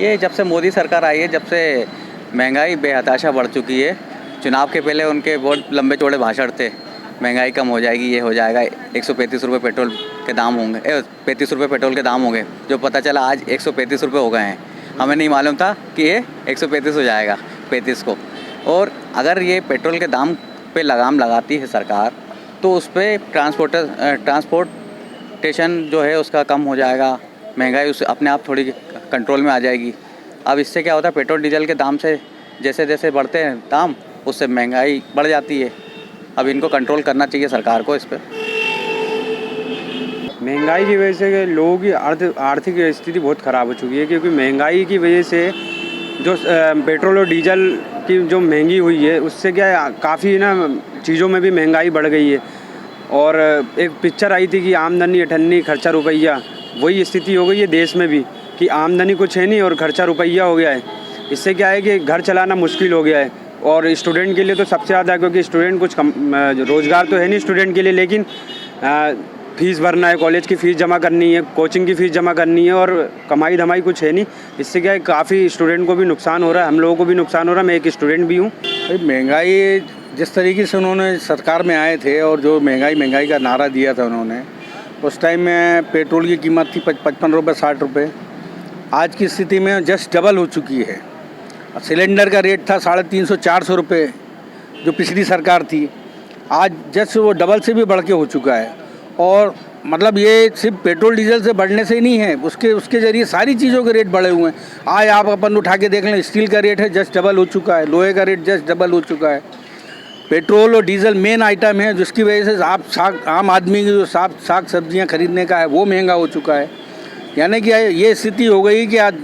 ये जब से मोदी सरकार आई है, जब से महंगाई बेहताशा बढ़ चुकी है। चुनाव के पहले उनके बहुत लंबे चौड़े भाषण थे, महंगाई कम हो जाएगी, ये हो जाएगा, 135 रुपये पेट्रोल के दाम होंगे, 35 रुपये पेट्रोल के दाम होंगे। जो पता चला आज 135 रुपये हो गए हैं। हमें नहीं मालूम था कि ये 135 हो जाएगा 35 को। और अगर ये पेट्रोल के दाम पे लगाम लगाती है सरकार, तो उस पर ट्रांसपोर्टेशन जो है उसका कम हो जाएगा, महंगाई उस अपने आप थोड़ी कंट्रोल में आ जाएगी। अब इससे क्या होता है, पेट्रोल डीजल के दाम से जैसे जैसे बढ़ते हैं दाम, उससे महंगाई बढ़ जाती है। अब इनको कंट्रोल करना चाहिए सरकार को इस पर। महंगाई की वजह से लोगों की आर्थिक स्थिति बहुत ख़राब हो चुकी है, क्योंकि महंगाई की वजह से जो पेट्रोल और डीजल की जो महंगी हुई है, उससे क्या है काफ़ी ना चीज़ों में भी महंगाई बढ़ गई है। और एक पिक्चर आई थी कि आमदनी अठन्नी खर्चा रुपया, वही स्थिति हो गई है देश में भी कि आमदनी कुछ है नहीं और खर्चा रुपया हो गया है। इससे क्या है कि घर चलाना मुश्किल हो गया है। और स्टूडेंट के लिए तो सबसे ज़्यादा, क्योंकि स्टूडेंट कुछ रोज़गार तो है नहीं स्टूडेंट के लिए, लेकिन फीस भरना है, कॉलेज की फ़ीस जमा करनी है, कोचिंग की फ़ीस जमा करनी है, और कमाई धमाई कुछ है नहीं। इससे क्या है काफ़ी स्टूडेंट को भी नुकसान हो रहा है, हम लोगों को भी नुकसान हो रहा है। मैं एक स्टूडेंट भी हूँ। महंगाई जिस तरीके से उन्होंने सरकार में आए थे और जो महंगाई का नारा दिया था उन्होंने, उस टाइम में पेट्रोल की कीमत थी 55 रुपये 60 रुपये। आज की स्थिति में जस्ट डबल हो चुकी है। सिलेंडर का रेट था 350 400 रुपये जो पिछली सरकार थी, आज जस्ट वो डबल से भी बढ़ के हो चुका है। और मतलब ये सिर्फ पेट्रोल डीजल से बढ़ने से ही नहीं है, उसके ज़रिए सारी चीज़ों के रेट बढ़े हुए हैं। आज आप अपन उठा के देख लें, स्टील का रेट है जस्ट डबल हो चुका है, लोहे का रेट जस्ट डबल हो चुका है। पेट्रोल और डीजल मेन आइटम है, जिसकी वजह से आप आम आदमी की जो साग सब्जियां खरीदने का है वो महंगा हो चुका है। यानी कि ये स्थिति हो गई कि आज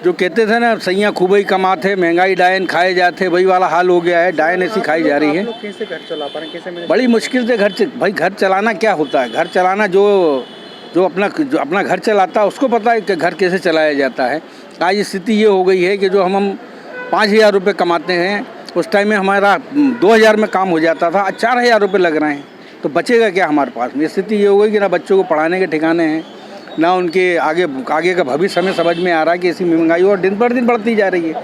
जो कहते थे ना, सैयाँ खूब ही कमाते, महंगाई डायन खाए जाते, वही वाला हाल हो गया है। डायन ऐसी खाई जा रही है। कैसे घर चला पा रहे हैं, कैसे बड़ी मुश्किल से भाई घर चलाना क्या होता है। घर चलाना जो अपना घर चलाता है उसको पता है कि घर कैसे चलाया जाता है। आज स्थिति ये हो गई है कि जो हम 5,000 रुपये कमाते हैं, उस टाइम में हमारा 2,000 में काम हो जाता था, आज 4,000 रुपये लग रहे हैं। तो बचेगा क्या हमारे पास में। स्थिति ये हो गई कि ना बच्चों को पढ़ाने के ठिकाने हैं, ना उनके आगे का भविष्य हमें समझ में आ रहा है कि ऐसी महंगाई और दिन पर दिन बढ़ती जा रही है।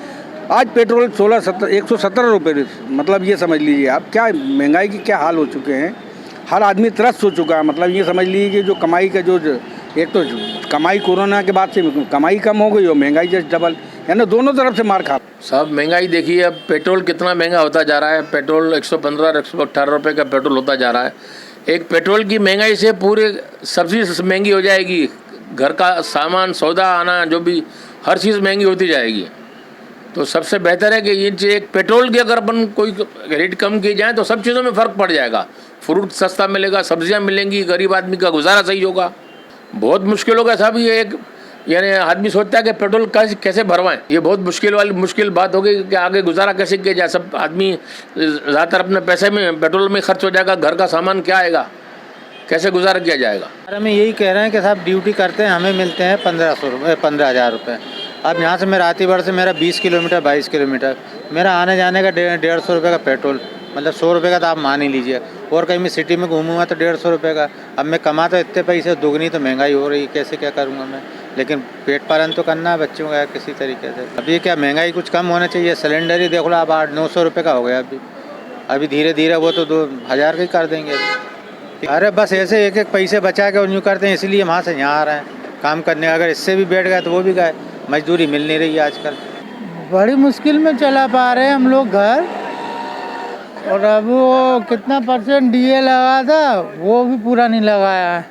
आज पेट्रोल 117 रुपये, मतलब ये समझ लीजिए आप क्या महंगाई की क्या हाल हो चुके हैं। हर आदमी त्रस्त हो चुका है। मतलब ये समझ लीजिए कि जो कमाई का जो एक तो कमाई कोरोना के बाद से कमाई कम हो गई और महंगाई जस्ट डबल, यानी दोनों तरफ से मार खा। सब महंगाई देखिए, अब पेट्रोल कितना महंगा होता जा रहा है। पेट्रोल 115 118 रुपये का पेट्रोल होता जा रहा है। एक पेट्रोल की महंगाई से पूरे सब्जी महंगी हो जाएगी, घर का सामान सौदा आना जो भी हर चीज़ महंगी होती जाएगी। तो सबसे बेहतर है कि ये एक पेट्रोल की अगर अपन कोई रेट कम की जाए तो सब चीज़ों में फ़र्क पड़ जाएगा। फ्रूट सस्ता मिलेगा, सब्जियां मिलेंगी, गरीब आदमी का गुजारा सही होगा। बहुत मुश्किल होगा साहब। ये एक यानी आदमी सोचता है कि पेट्रोल कैसे भरवाएं, ये बहुत मुश्किल बात होगी कि आगे गुजारा कैसे किया जाए। सब आदमी ज़्यादातर अपने पैसे में पेट्रोल में खर्च हो जाएगा, घर का सामान क्या आएगा, कैसे गुजारा किया जाएगा। हमें यही कह रहे हैं कि साहब ड्यूटी करते हैं, हमें मिलते हैं 15,000 रुपये। अब यहाँ से मैं रातीगढ़ से मेरा 20 किलोमीटर 22 किलोमीटर, मेरा आने जाने का 150 रुपये का पेट्रोल, मतलब 100 रुपये का तो आप मान ही लीजिए। और कहीं मैं सिटी में घूमूंगा तो 150 रुपये का। अब मैं कमाता इतने पैसे, दुगनी तो महंगाई हो रही, कैसे क्या करूँगा मैं। लेकिन पेट पालन तो करना है बच्चों का किसी तरीके से। अभी क्या महंगाई कुछ कम होना चाहिए। सिलेंडर ही देख लो आप 800-900 रुपये का हो गया अभी धीरे धीरे वो तो 2,000 का ही कर देंगे अभी। अरे बस ऐसे एक एक पैसे बचा के यूँ करते हैं, इसलिए वहाँ से यहाँ आ रहे हैं काम करने। अगर इससे भी बैठ गए तो वो भी गए, मजदूरी मिल नहीं रही है आजकल। बड़ी मुश्किल में चला पा रहे हैं हम लोग घर। और अब वो कितना % डीए लगा था वो भी पूरा नहीं लगाया है।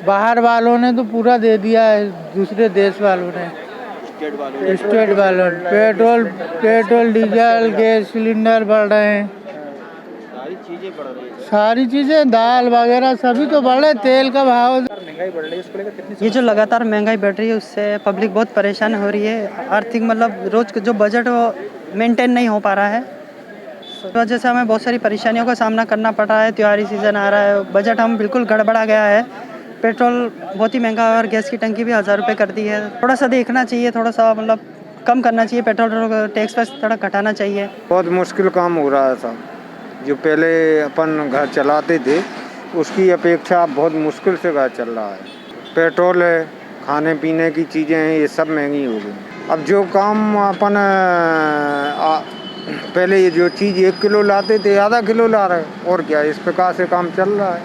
बाहर वालों ने तो पूरा दे दिया है, दूसरे देश वालों ने, स्टेट वालों। पेट्रोल डीजल गैस सिलेंडर बढ़ रहे हैं, सारी चीज़ें दाल वगैरह सभी तो बढ़ रहे। तेल का भाव, महंगाई बढ़ रही है, इसको लेकर कितनी ये जो लगातार महंगाई बढ़ रही है उससे पब्लिक बहुत परेशान हो रही है। आर्थिक मतलब रोज जो बजट वो मेंटेन नहीं हो पा रहा है, इस वजह से हमें बहुत सारी परेशानियों का सामना करना पड़ रहा है। त्योहारी सीज़न आ रहा है, बजट हम बिल्कुल गड़बड़ा गया है। पेट्रोल बहुत ही महंगा है और गैस की टंकी भी 1,000 रुपये कर दी है। थोड़ा सा देखना चाहिए, थोड़ा सा मतलब कम करना चाहिए, पेट्रोल टैक्स पर थोड़ा घटाना चाहिए। बहुत मुश्किल काम हो रहा था। जो पहले अपन घर चलाते थे उसकी अपेक्षा बहुत मुश्किल से घर चल रहा है। पेट्रोल है, खाने पीने की चीज़ें हैं, ये सब महंगी हो गई। अब जो काम अपन पहले ये जो चीज़ 1 किलो लाते थे आधा किलो ला रहे, और क्या इस प्रकार से काम चल रहा है।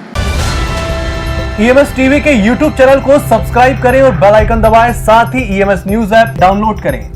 EMS टीवी के YouTube चैनल को सब्सक्राइब करें और बेल आइकन दबाएं, साथ ही EMS न्यूज ऐप डाउनलोड करें।